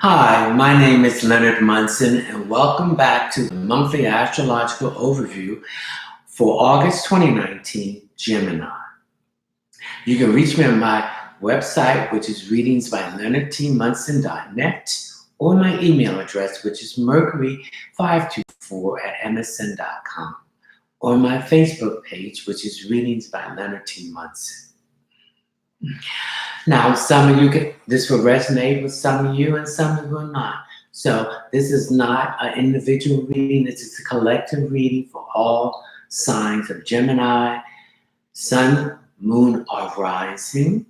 Hi, my name is Leonard Munson, and welcome back to the monthly astrological overview for August 2019, Gemini. You can reach me on my website, which is readingsbyleonardtmunson.net, or my email address, which is mercury524@msn.com, or my Facebook page, which is Readings by Leonard T. Munson. Now, some of you this will resonate with some of you and some of you will not. So this is not an individual reading. This is a collective reading for all signs of Gemini, sun, moon, or rising.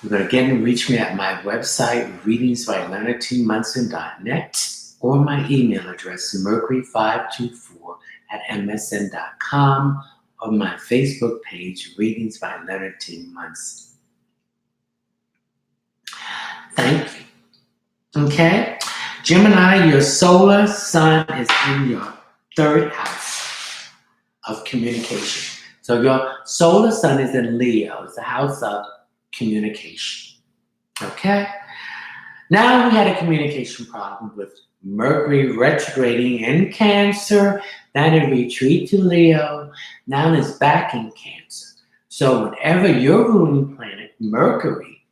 You're going to again reach me at my website, readingsbyleonardtmunson.net, or my email address, mercury524@msn.com, or my Facebook page, Readings by Leonard T. Munson. Thank you. Okay? Gemini, your solar sun is in your third house of communication. So your solar sun is in Leo. It's the house of communication. Okay? Now we had a communication problem with Mercury retrograding in Cancer, then it retreat to Leo, now it's back in Cancer. So whenever your ruling planet, Mercury,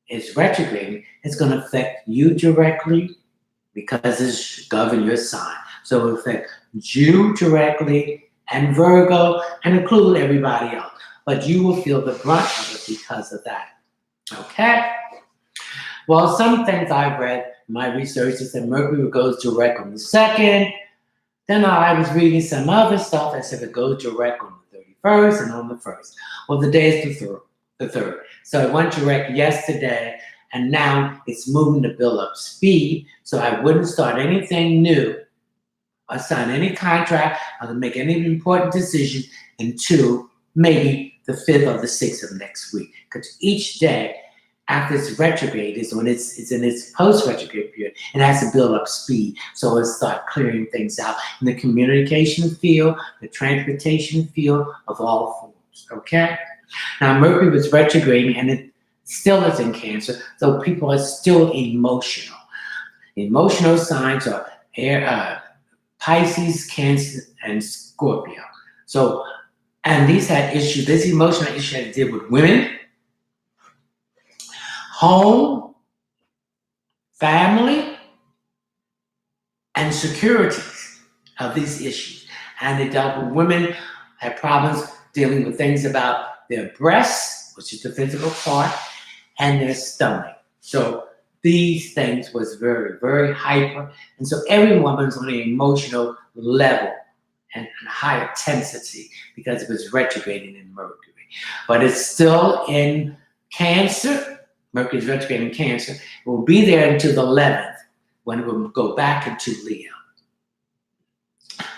is retrograding, it's going to affect you directly because it's govern your sign. So it will affect you directly and Virgo and include everybody else. But you will feel the brunt of it because of that. Okay? Well, some things I've read, my research is that Mercury goes direct on the 2nd. Then I was reading some other stuff that said it goes direct on the 31st and on the 1st. Well, the day is the 3rd. So it went direct yesterday, and now it's moving to build up speed. So I wouldn't start anything new or sign any contract or make any important decision until maybe the 5th or the 6th of next week. Because each day after it's retrograde is when it's in its post-retrograde period. It has to build up speed. So it'll start clearing things out in the communication field, the transportation field of all forms. Okay? Now Mercury was retrograding and it still is in Cancer, so people are still emotional. Emotional signs are Pisces, Cancer, and Scorpio. So, and these had issues, this emotional issue had to deal with women, home, family, and securities of these issues. And they dealt with women, had problems dealing with things about their breasts, which is the physical part, and their stomach. So these things was very, very hyper. And so every woman's on an emotional level and high intensity because it was retrograding in Mercury. But it's still in Cancer. Mercury's retrograde in Cancer. It will be there until the 11th when it will go back into Leo.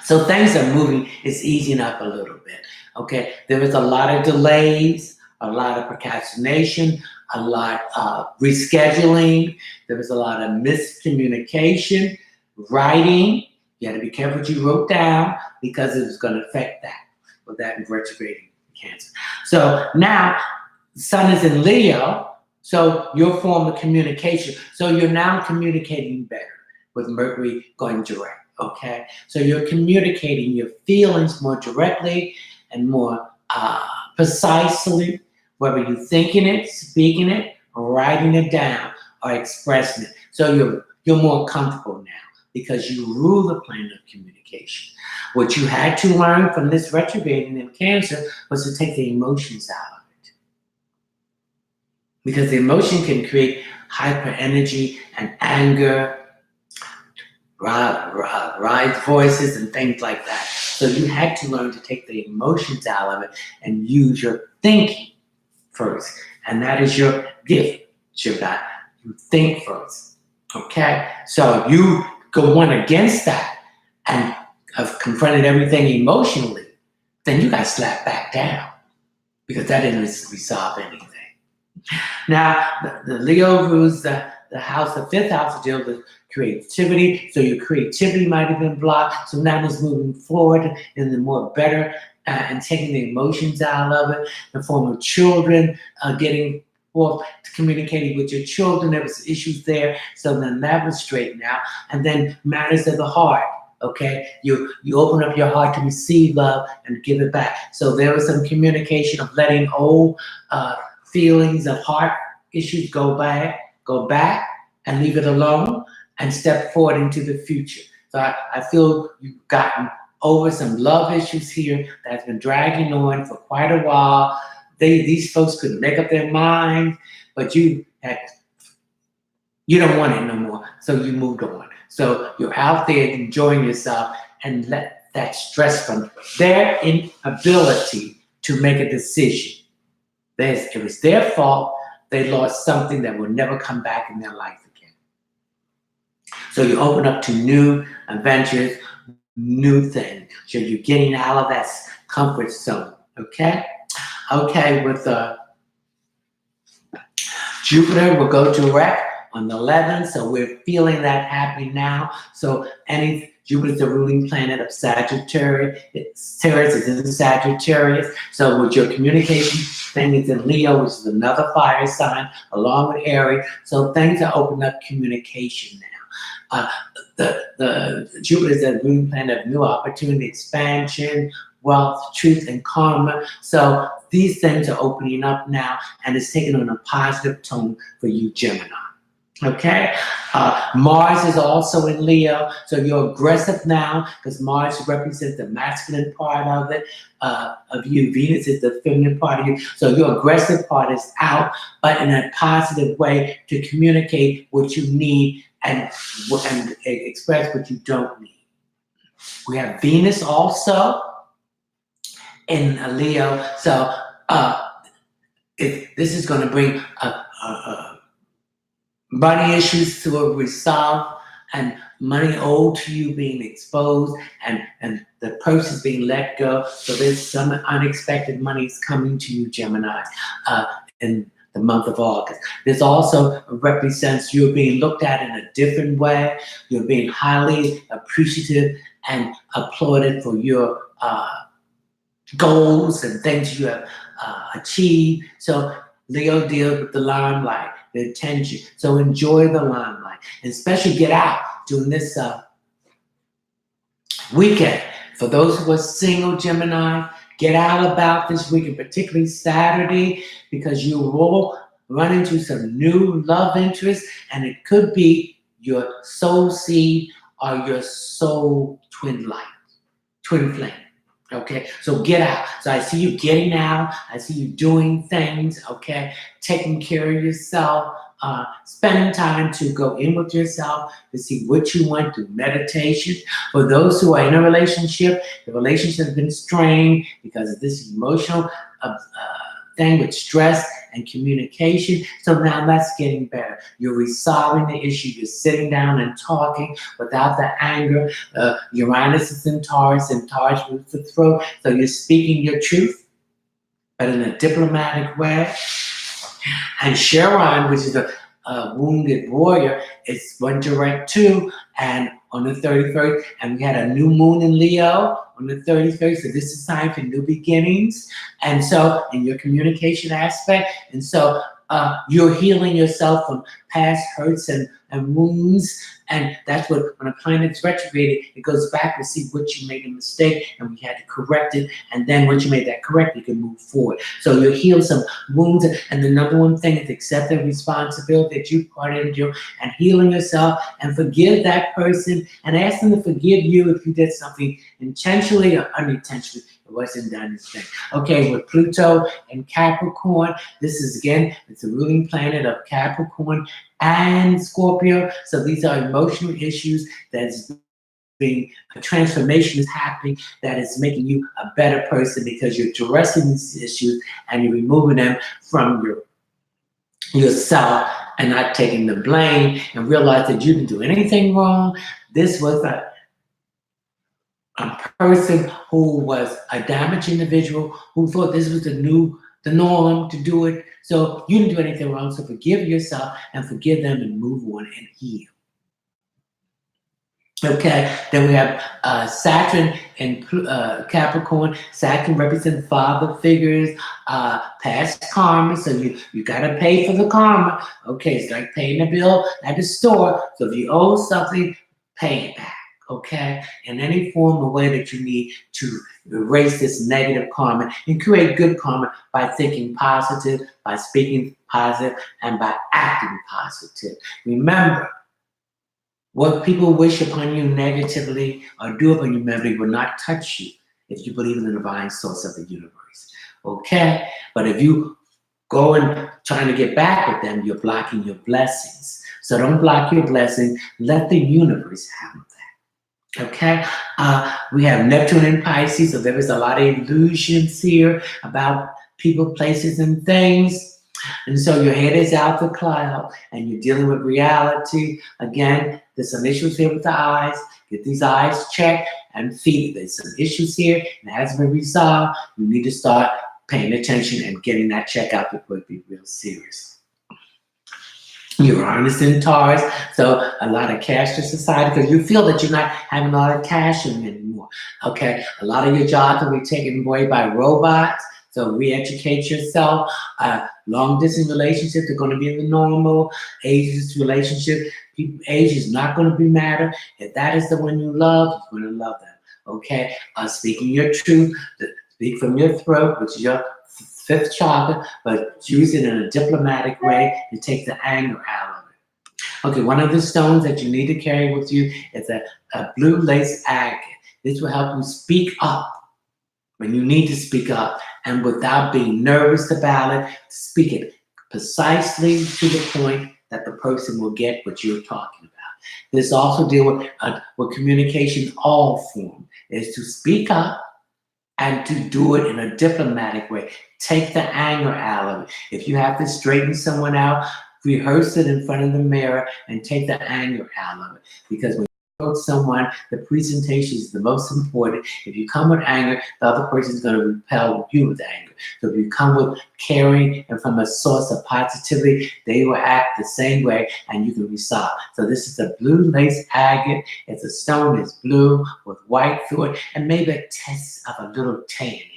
So things are moving. It's easing up a little bit. Okay, there was a lot of delays, a lot of procrastination, a lot of rescheduling. There was a lot of miscommunication, writing. You had to be careful what you wrote down because it was going to affect that, with that retrograding Cancer. So now the sun is in Leo. So your form of communication. So you're now communicating better with Mercury going direct, okay? So you're communicating your feelings more directly and more precisely, whether you're thinking it, speaking it, writing it down, or expressing it. So you're more comfortable now because you rule the plane of communication. What you had to learn from this retrograding in Cancer was to take the emotions out of it. Because the emotion can create hyper energy and anger, rise voices and things like that. So you had to learn to take the emotions out of it and use your thinking first. And that is your gift, Gemini. You think first, okay? So you go on against that and have confronted everything emotionally, then you got slapped back down because that didn't resolve anything. Now, the Leo rules the house, the 5th house, to deal with creativity. So your creativity might have been blocked. So now it's moving forward in the more better and taking the emotions out of it, the form of children getting forth, communicating with your children. There was issues there, so then that was straightened out. And then matters of the heart. Okay, you open up your heart to receive love and give it back. So there was some communication of letting old feelings of heart issues go back, and leave it alone, and step forward into the future. So I feel you've gotten over some love issues here that's been dragging on for quite a while. These folks couldn't make up their mind, but you don't want it no more, so you moved on. So you're out there enjoying yourself, and let that stress from their inability to make a decision. It was their fault. They lost something that will never come back in their life again. So you open up to new adventures, new things. So you're getting out of that comfort zone. Okay? Okay, with Jupiter will go direct on the 11th, so we're feeling that happening now. So Jupiter's the ruling planet of Sagittarius. Taurus is in Sagittarius. So with your communication thing is in Leo, which is another fire sign, along with Aries. So things are opening up communication now. The Jupiter is the ruling planet of new opportunity, expansion, wealth, truth, and karma. So these things are opening up now, and it's taking on a positive tone for you, Gemini. Okay, Mars is also in Leo, so you're aggressive now because Mars represents the masculine part of you. Venus is the feminine part of you, so your aggressive part is out, but in a positive way to communicate what you need and express what you don't need. We have Venus also in Leo, so this is going to bring money issues to a resolve, and money owed to you being exposed, and the person's being let go. So there's some unexpected monies coming to you, Gemini, in the month of August. This also represents you're being looked at in a different way. You're being highly appreciative and applauded for your goals and things you have achieved. So Leo deals with the limelight, the attention. So enjoy the limelight, and especially get out during this weekend. For those who are single, Gemini, get out about this weekend, particularly Saturday, because you will run into some new love interests, and it could be your soul seed or your soul twin flame. Okay, so get out. So I see you getting out. I see you doing things, okay, taking care of yourself, spending time to go in with yourself to see what you want through meditation. For those who are in a relationship, the relationship has been strained because of this emotional thing with stress and communication. So now that's getting better. You're resolving the issue. You're sitting down and talking without the anger. Uranus is in Taurus, and Taurus rules the throat. So you're speaking your truth, but in a diplomatic way. And Charon, which is a wounded warrior, went direct too, and on the 31st, and we had a new moon in Leo on the 31st, so this is time for new beginnings, and so in your communication aspect, and so you're healing yourself from past hurts and wounds, and that's what, when a planet's retrograded, it goes back to see what you made a mistake, and we had to correct it, and then once you made that correct, you can move forward. So you heal some wounds, and the number one thing is accepting responsibility that you part into, and healing yourself, and forgive that person, and ask them to forgive you if you did something intentionally or unintentionally. It wasn't done this thing. Okay, with Pluto and Capricorn, this is again, it's a ruling planet of Capricorn and Scorpio. So these are emotional issues that's being, a transformation is happening that is making you a better person because you're addressing these issues and you're removing them from yourself and not taking the blame, and realize that you didn't do anything wrong. This was a person who was a damaged individual who thought this was the norm to do it. So you didn't do anything wrong. So forgive yourself and forgive them and move on and heal. Okay, then we have Saturn in Capricorn. Saturn represents father figures, past karma. So you gotta pay for the karma. Okay, it's like paying a bill at the store. So if you owe something, pay it back. Okay, in any form or way that you need to erase this negative karma and create good karma by thinking positive, by speaking positive, and by acting positive. Remember, what people wish upon you negatively or do upon you negatively will not touch you if you believe in the divine source of the universe. Okay? But if you go and trying to get back with them, you're blocking your blessings. So don't block your blessing. Let the universe handle that. Okay? We have Neptune in Pisces, so there is a lot of illusions here about people, places, and things. And so your head is out the cloud and you're dealing with reality. Again, there's some issues here with the eyes. Get these eyes checked and feet. There's some issues here and it hasn't been resolved. You need to start paying attention and getting that check out before it be real serious. Uranus in Taurus, so a lot of cashless society because you feel that you're not having a lot of cash in anymore. Okay, a lot of your jobs will be taken away by robots. So re-educate yourself. Long distance relationships are going to be in the normal. Ageless relationship, age is not going to be matter. If that is the one you love, you're going to love them. Okay, speaking your truth, speak from your throat, which is your fifth chakra, but use it in a diplomatic way to take the anger out of it. Okay, one of the stones that you need to carry with you is a blue lace agate. This will help you speak up when you need to speak up and without being nervous about it, speak it precisely to the point that the person will get what you're talking about. This also deal with communication all form is to speak up and to do it in a diplomatic way. Take the anger out of it. If you have to straighten someone out, rehearse it in front of the mirror and take the anger out of it. Because when you approach someone, the presentation is the most important. If you come with anger, the other person is going to repel you with anger. So if you come with caring and from a source of positivity, they will act the same way and you can resolve. So this is a blue lace agate. It's a stone that's blue with white through it and maybe a test of a little tan in it.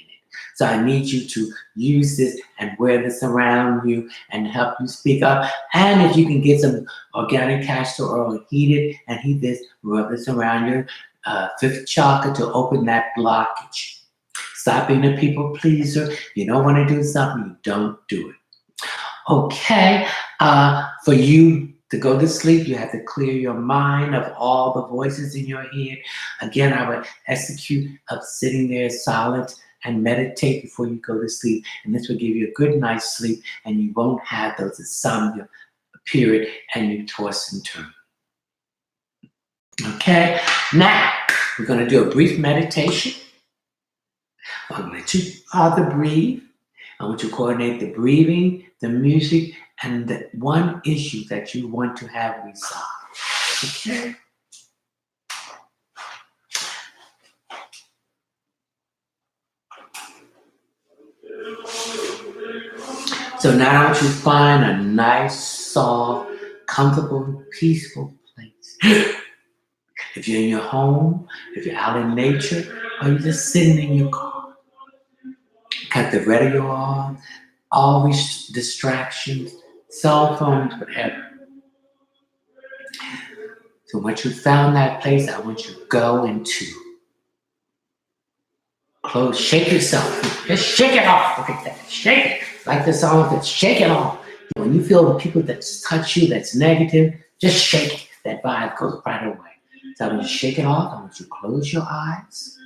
So I need you to use this and wear this around you and help you speak up. And if you can get some organic castor oil, heat this, rub this around your fifth chakra to open that blockage. Stop being a people pleaser. If you don't want to do something, you don't do it. Okay, for you to go to sleep, you have to clear your mind of all the voices in your head. Again, I would execute of sitting there silent and meditate before you go to sleep. And this will give you a good night's sleep and you won't have those insomnia period and you toss and turn. Okay, now we're going to do a brief meditation. I'm going to let you father breathe. I want you to coordinate the breathing, the music, and the one issue that you want to have resolved. Okay? So now I want you to find a nice, soft, comfortable, peaceful place. If you're in your home, if you're out in nature, or you're just sitting in your car, cut the radio off, all these distractions, cell phones, whatever. So once you found that place, I want you to go into close, shake yourself. Just shake it off. Look at that. Shake it. Like the song that's shake it off. When you feel the people that touch you that's negative, just shake it. That vibe goes right away. So I want you to shake it off. I want you to close your eyes.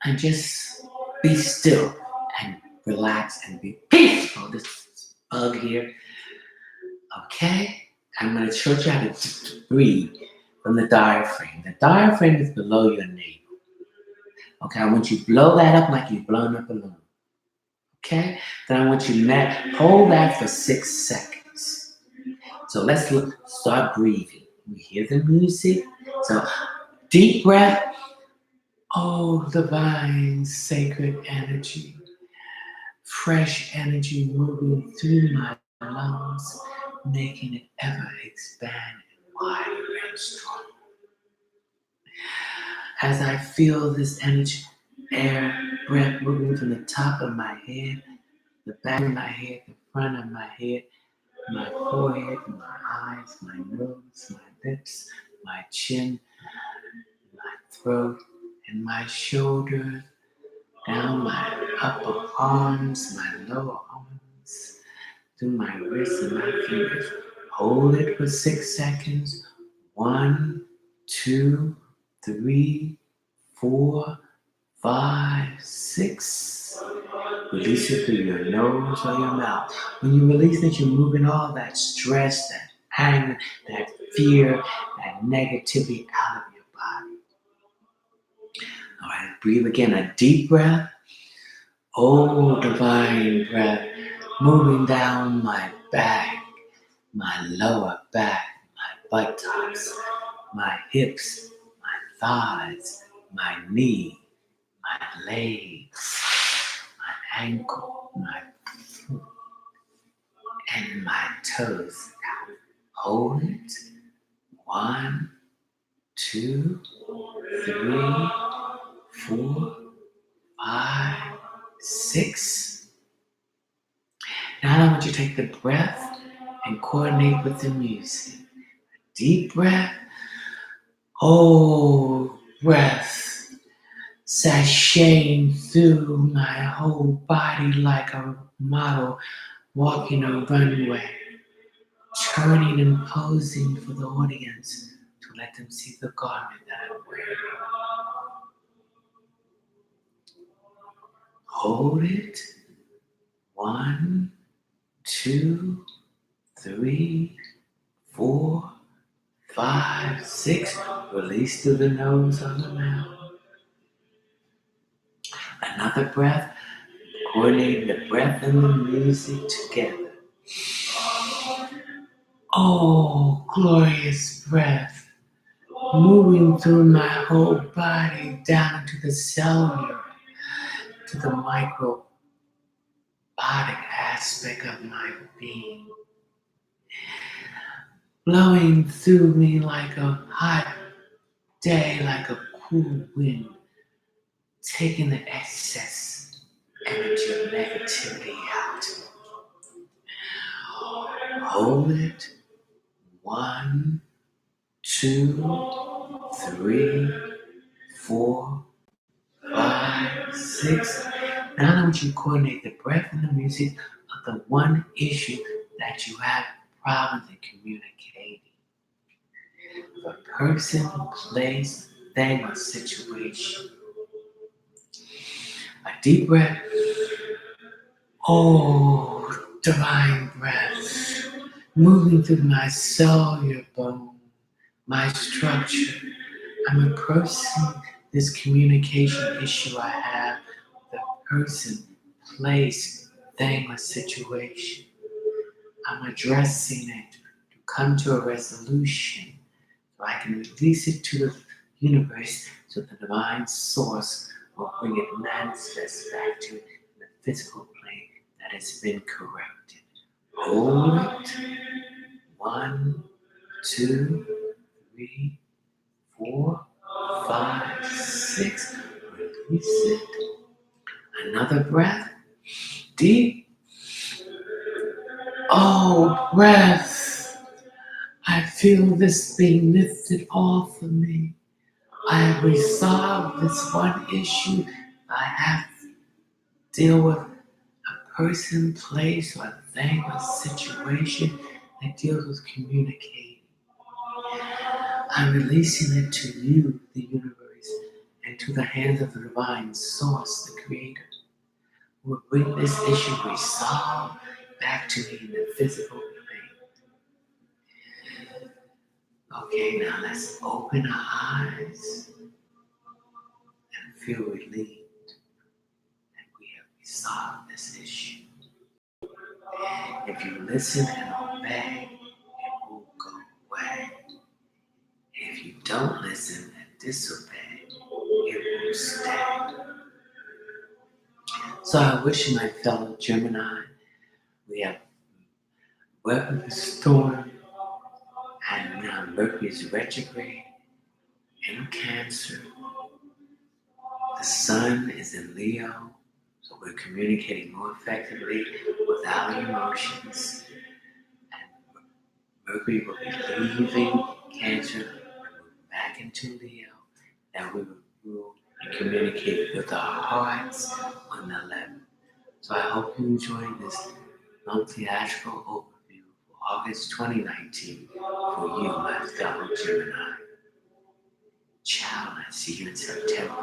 And just be still and relax and be peaceful. This bug here. Okay? I'm going to show you how to breathe from the diaphragm. The diaphragm is below your navel. Okay, I want you to blow that up like you've blown up a balloon. Okay? Then I want you to hold that for 6 seconds. So let's start breathing. We hear the music. So deep breath. Oh, divine, sacred energy. Fresh energy moving through my lungs, making it ever expand and wider strong. As I feel this energy, breath moving from the top of my head, the back of my head, the front of my head, my forehead, my eyes, my nose, my lips, my chin, my throat, and my shoulders, down my upper arms, my lower arms, through my wrists and my fingers. Hold it for 6 seconds. 1, 2, 3, 4, 5, 6. Release it through your nose or your mouth. When you release it, you're moving all that stress, that anger, that fear, that negativity out of your body. All right, breathe again. A deep breath. Oh, divine breath, moving down my back, my lower back, my buttocks, my hips, my thighs, my knee, my legs, my ankle, my foot, and my toes. Hold it. 1, 2, 3, 4, 5, 6. Now I want you to take the breath and coordinate with the music. Deep breath. Oh, breath sashaying through my whole body like a model walking a runway, turning and posing for the audience to let them see the garment that I'm wearing. Hold it. 1, 2, 3, 4, 5, 6. Release through the nose or the mouth. Another breath. Coordinating the breath and the music together. Oh, glorious breath. Moving through my whole body down to the cellular, to the microbiotic aspect of my being. Blowing through me like a hot day, like a cool wind. Taking the excess energy of negativity out. Hold it. 1, 2, 3, 4, 5, 6. Now I want you to coordinate the breath and the music of the one issue that you have problems in communicating. The person, place, thing, or situation. A deep breath. Oh, divine breath. Moving through my cellular bone, my structure. I'm approaching this communication issue I have with a person, place, thing, or situation. I'm addressing it to come to a resolution so I can release it to the universe so the divine source will bring it manifest back to the physical plane that has been corrected. Hold it. 1, 2, 3, 4, 5, 6. Release it. Another breath. Deep. Oh, breath. I feel this being lifted off of me. I have resolved this one issue I have to deal with. A person, place, or thing, or situation that deals with communicating. I'm releasing it to you, the universe, and to the hands of the divine source, the creator, who will bring this issue resolved back to me in the physical plane. Okay, now let's open our eyes and feel relieved that we have resolved this issue. If you listen and obey, it will go away. If you don't listen and disobey, it will stay. So I wish my fellow Gemini, we have weathered the storm and now Mercury is retrograde in Cancer. The Sun is in Leo, so we're communicating more effectively with our emotions. And Mercury will be leaving Cancer and move back into Leo. Now we will rule and communicate with our hearts on the 11th. So I hope you enjoyed this monthly astral overview for August 2019 for you, my fellow Gemini. Ciao, and see you in September.